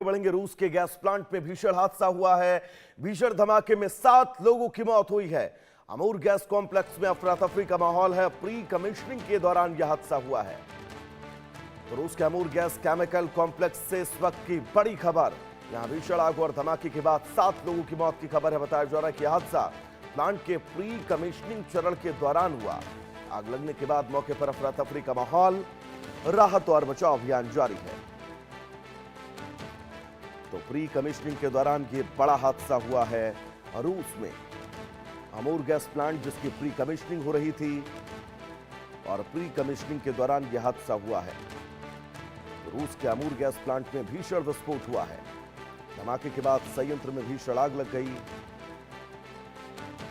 बढ़ेंगे। रूस के गैस प्लांट में भीषण हादसा हुआ है। भीषण धमाके में 7 लोगों की मौत हुई है। अमूर गैस कॉम्प्लेक्स में अफरा तफरी का माहौल है। प्री कमिश्निंग के दौरान यह हादसा हुआ है। तो रूस के अमूर गैस केमिकल कॉम्प्लेक्स से इस वक्त की बड़ी खबर। यहां भीषण आग और धमाके के बाद 7 लोगों की मौत की खबर है। बताया जा रहा है कि यह हादसा प्लांट के प्री कमिश्निंग चरण के दौरान हुआ। आग लगने के बाद मौके पर अफरा तफरी का माहौल, राहत और बचाव अभियान जारी है। तो प्री कमिश्निंग के दौरान ये बड़ा हादसा हुआ है रूस में। अमूर गैस प्लांट जिसकी प्री कमिश्निंग हो रही थी और प्री कमिश्निंग के दौरान यह हादसा हुआ है। तो रूस के अमूर गैस प्लांट में भीषण विस्फोट हुआ है। धमाके के बाद संयंत्र में भीषण आग लग गई।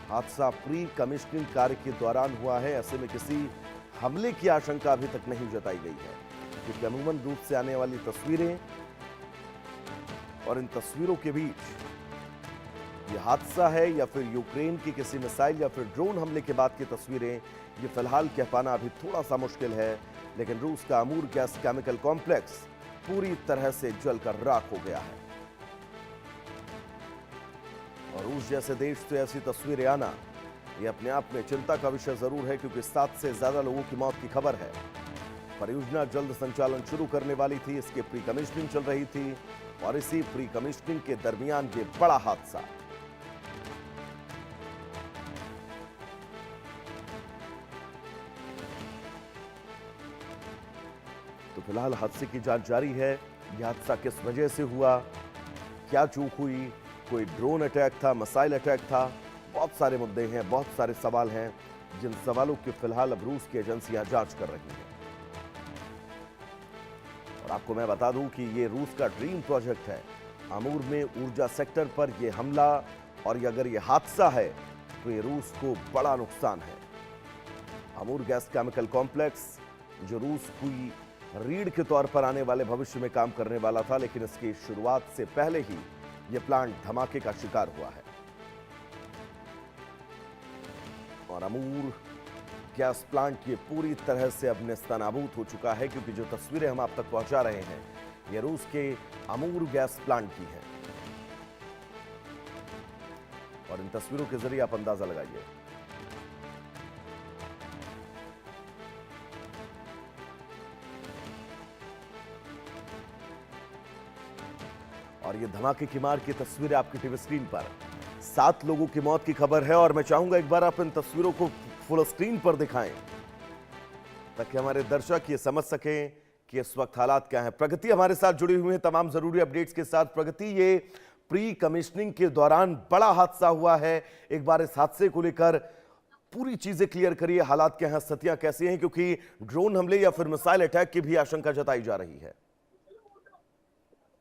हादसा प्री कमिश्निंग कार्य के दौरान हुआ है। ऐसे में किसी हमले की आशंका अभी तक नहीं जताई गई है, क्योंकि अमूमन रूस से आने वाली तस्वीरें और इन तस्वीरों के बीच यह हादसा है या फिर यूक्रेन की किसी मिसाइल या फिर ड्रोन हमले के बाद की तस्वीरें, ये फिलहाल कह पाना अभी थोड़ा सा मुश्किल है। लेकिन रूस का अमूर गैस केमिकल कॉम्प्लेक्स पूरी तरह से जलकर राख हो गया है। और रूस जैसे देश से ऐसी तस्वीरें आना ये अपने आप में चिंता का विषय जरूर है, क्योंकि 7 से ज्यादा लोगों की मौत की खबर है। परियोजना जल्द संचालन शुरू करने वाली थी, इसकी प्री कमिश्निंग चल रही थी और इसी प्री कमिश्निंग के दरमियान ये बड़ा हादसा। तो फिलहाल हादसे की जांच जारी है। यह हादसा किस वजह से हुआ, क्या चूक हुई, कोई ड्रोन अटैक था, मिसाइल अटैक था, बहुत सारे मुद्दे हैं, बहुत सारे सवाल हैं, जिन सवालों की फिलहाल अब रूस की एजेंसियां जांच कर रही हैं। और आपको मैं बता दूं कि ये रूस का ड्रीम प्रोजेक्ट है। अमूर में ऊर्जा सेक्टर पर यह हमला और अगर यह हादसा है तो ये रूस को बड़ा नुकसान है। अमूर गैस केमिकल कॉम्प्लेक्स जो रूस की रीढ़ के तौर पर आने वाले भविष्य में काम करने वाला था, लेकिन इसकी शुरुआत से पहले ही यह प्लांट धमाके का शिकार हुआ है। और अमूर गैस प्लांट ये पूरी तरह से अब नेस्तनाबूद हो चुका है, क्योंकि जो तस्वीरें हम आप तक पहुंचा रहे हैं ये रूस के अमूर गैस प्लांट की हैं। और इन तस्वीरों के जरिए आप अंदाजा लगाइए। और ये धमाके की मार की तस्वीरें आपकी टीवी स्क्रीन पर। 7 लोगों की मौत की खबर है और मैं चाहूंगा एक बार आप इन तस्वीरों को फुल स्क्रीन पर दिखाएं, ताकि हमारे दर्शक ये समझ सकें कि इस वक्त हालात क्या हैं। प्रगति हमारे साथ जुड़ी हुई है तमाम जरूरी अपडेट्स के साथ। प्रगति, ये प्री कमिश्निंग के दौरान बड़ा हादसा हुआ है। एक बार इस हादसे को लेकर पूरी चीजें क्लियर करिए। हालात क्या हैं, स्थितियां कैसी हैं, क्योंकि ड्रोन हमले या फिर मिसाइल अटैक की भी आशंका जताई जा रही है।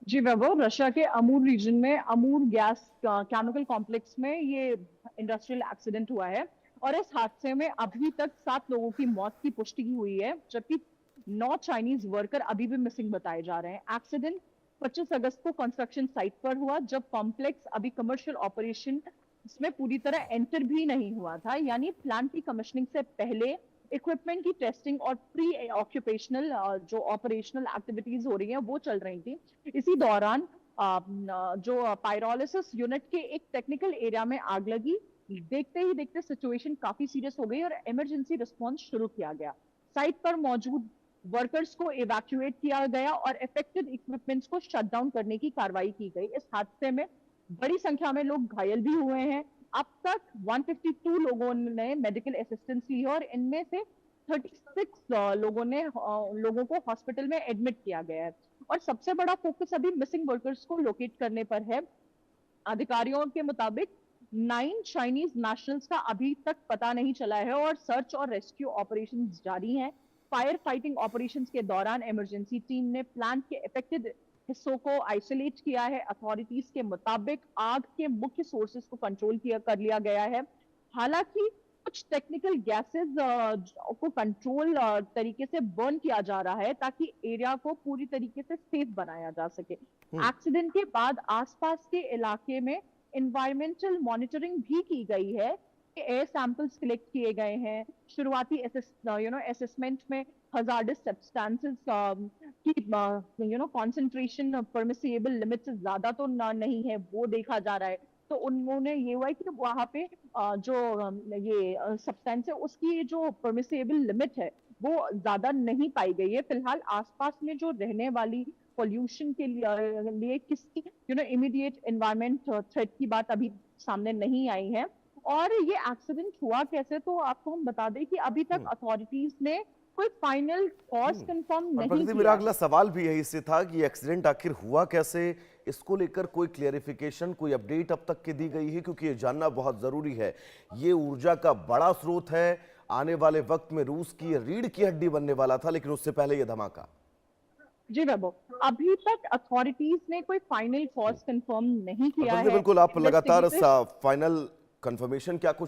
जी वैभव, रशिया के अमूर रीजन में अमूर गैस केमिकल कॉम्प्लेक्स में ये इंडस्ट्रियल एक्सीडेंट हुआ है और इस हादसे में अभी तक 7 लोगों की मौत की पुष्टि हुई है, जबकि 9 चाइनीज वर्कर अभी भी मिसिंग बताए जा रहे हैं। एक्सीडेंट 25 अगस्त को कंस्ट्रक्शन साइट पर हुआ, जब कॉम्प्लेक्स अभी कमर्शियल ऑपरेशन इसमें पूरी तरह एंटर भी नहीं हुआ था, यानी प्लांट की कमिश्निंग से पहले इक्विपमेंट की टेस्टिंग और प्री ऑक्यूपेशनल जो ऑपरेशनल एक्टिविटीज हो रही हैं वो चल रही थी। इसी दौरान जो पायरोलिसिस यूनिट के एक टेक्निकल एरिया में आग लगी। देखते ही देखते सिचुएशन काफी सीरियस हो गई और इमरजेंसी रिस्पांस शुरू किया गया। साइट पर मौजूद वर्कर्स को इवैक्यूएट किया गया और अफेक्टेड इक्विपमेंट्स को शट डाउन करने की कार्रवाई की गई। इस हादसे में बड़ी संख्या में लोग घायल भी हुए हैं। अब तक 152 लोगों ने मेडिकल असिस्टेंस ली है और इनमें से 36 लोगों को हॉस्पिटल में एडमिट किया गया है। और सबसे बड़ा फोकस अभी मिसिंग वर्कर्स को लोकेट करने पर है। अधिकारियों के मुताबिक 9 चाइनीज नेशनल्स का अभी तक पता नहीं चला है और सर्च और रेस्क्यू ऑपरेशन जारी हैं। फायर फाइटिंग ऑपरेशंस के दौरान इमरजेंसी टीम ने प्लांट के अफेक्टेड हिस्सों को आइसोलेट किया है। अथॉरिटीज के मुताबिक आग के मुख्य सोर्सेज को कंट्रोल किया कर लिया गया है। हालांकि कुछ टेक्निकल गैसेस को कंट्रोल तरीके से बर्न किया जा रहा है, ताकि एरिया को पूरी तरीके से सेफ बनाया जा सके। एक्सीडेंट के बाद आसपास के इलाके में एनवायरमेंटल मॉनिटरिंग भी की गई है। एयर सैंपल्स कलेक्ट किए गए हैं। शुरुआती असेसमेंट में hazardous substances की concentration permissible limit से ज्यादा तो नहीं है, वो देखा जा रहा है। तो उन्होंने ये हुआ है कि वहां पे ये सब्सटेंस है उसकी जो परमिसेबल लिमिट है वो ज्यादा नहीं पाई गई है। फिलहाल आसपास में जो रहने वाली पोल्यूशन के लिए किसी इमीडिएट एनवायरमेंट थ्रेट की बात अभी सामने नहीं आई है। और ये एक्सीडेंट हुआ कैसे, तो आपको हम बता दें कि अभी तक अथॉरिटीज ने कोई फाइनल कॉज कंफर्म और नहीं प्रगति, किया मेरा है। अगला सवाल भी यही से था कि एक्सीडेंट आखिर हुआ कैसे, इसको लेकर कोई क्लियरिफिकेशन, कोई अपडेट अब तक की दी गई है? क्योंकि ये जानना बहुत जरूरी है। ये ऊर्जा का बड़ा स्रोत है, आने वाले वक्त में रूस की रीढ़ की हड्डी बनने वाला था, लेकिन उससे पहले ये धमाका। जी वैभव, अभी तक अथॉरिटीज ने कोई फाइनल कॉज कंफर्म नहीं और किया प्रगति, है। बिल्कुल आप लगातार इन्वेस्टिगेटर्स फाइनल कंफर्मेशन क्या कुछ